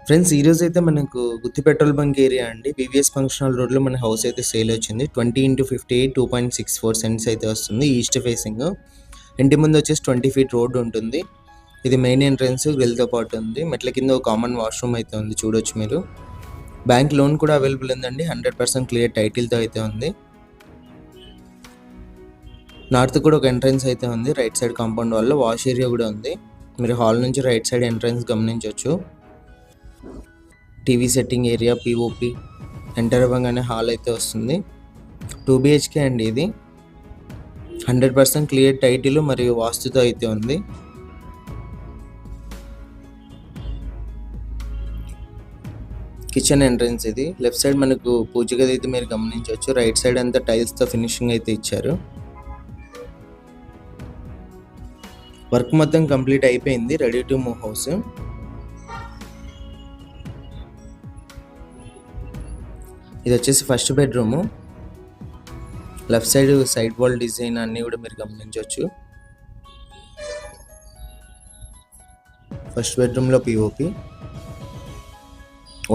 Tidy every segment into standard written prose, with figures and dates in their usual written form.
Friends ఈరోజు అయితే మనకు గుత్తి పెట్రోల్ బంక్ ఏరియా అండి. బీవీఎస్ ఫంక్షన్ హాల్ రోడ్లో మన హౌస్ అయితే సేల్ వచ్చింది. 20x58 2.64 సెంట్స్ అయితే వస్తుంది. East facing. ఇంటి ముందు వచ్చేసి 20 ఫీట్ రోడ్ ఉంటుంది. ఇది మెయిన్ ఎంట్రన్స్ గ్రిల్తో పాటు ఉంది. మెట్ల కింద ఒక కామన్ వాష్రూమ్ అయితే ఉంది, చూడొచ్చు మీరు. బ్యాంక్ లోన్ కూడా అవైలబుల్ ఉందండి. 100% క్లియర్ టైటిల్తో అయితే ఉంది. నార్త్ కూడా ఒక ఎంట్రన్స్ అయితే ఉంది. రైట్ సైడ్ కాంపౌండ్ వల్ల వాష్ ఏరియా కూడా ఉంది. మీరు హాల్ నుంచి రైట్ సైడ్ ఎంట్రన్స్ గమనించవచ్చు. TV setting area, POP, enter అవ్వగానే హాల్ అయితే వస్తుంది. 2 BHK అండి ఇది. 100% క్లియర్ టైటిల్ మరియు వాస్తుతో అయితే ఉంది. కిచెన్ ఎంట్రన్స్ ఇది. లెఫ్ట్ సైడ్ మనకు పూజ గది అయితే మీరు గమనించవచ్చు. రైట్ సైడ్ అంతా టైల్స్తో ఫినిషింగ్ అయితే ఇచ్చారు. వర్క్ మొత్తం కంప్లీట్ అయిపోయింది. Ready to move house. ఇది వచ్చేసి first bedroom. Left side wall design అన్నీ కూడా మీరు గమనించవచ్చు. ఫస్ట్ బెడ్రూమ్లో పిఓపి.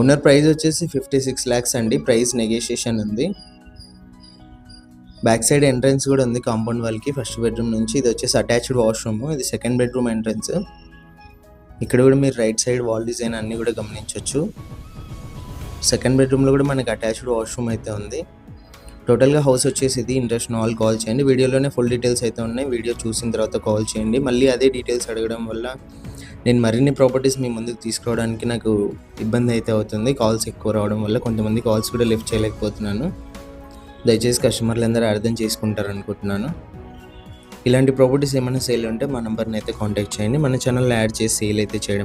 ఓనర్ ప్రైస్ వచ్చేసి 56 lakhs అండి. ప్రైస్ నెగోషియేషన్ ఉంది. బ్యాక్ సైడ్ ఎంట్రన్స్ కూడా ఉంది కాంపౌండ్ వాల్కి ఫస్ట్ బెడ్రూమ్ నుంచి. ఇది వచ్చేసి అటాచ్డ్ వాష్రూమ్. ఇది సెకండ్ బెడ్రూమ్ ఎంట్రన్స్. ఇక్కడ కూడా మీరు రైట్ సైడ్ వాల్ డిజైన్ అన్నీ కూడా గమనించవచ్చు. సెకండ్ బెడ్రూమ్లో కూడా మనకి అటాచ్డ్ వాష్రూమ్ అయితే ఉంది. టోటల్గా హౌస్ వచ్చేసి ఇది. ఇంట్రెస్ట్ ఉన్న వాళ్ళు కాల్ చేయండి. వీడియోలోనే ఫుల్ డీటెయిల్స్ అయితే ఉన్నాయి. వీడియో చూసిన తర్వాత కాల్ చేయండి. మళ్ళీ అదే డీటెయిల్స్ అడగడం వల్ల నేను మరిన్ని ప్రాపర్టీస్ మీ ముందుకు తీసుకురావడానికి నాకు ఇబ్బంది అయితే అవుతుంది. కాల్స్ ఎక్కువ రావడం వల్ల కొంతమంది కాల్స్ కూడా లిఫ్ట్ చేయలేకపోతున్నాను. దయచేసి కస్టమర్లు అందరూ అర్థం చేసుకుంటారు అనుకుంటున్నాను. ఇలాంటి ప్రాపర్టీస్ ఏమైనా సేల్ ఉంటే మా నెంబర్ని అయితే కాంటాక్ట్ చేయండి. మన ఛానల్లో యాడ్ చేసి సేల్ అయితే చేయడం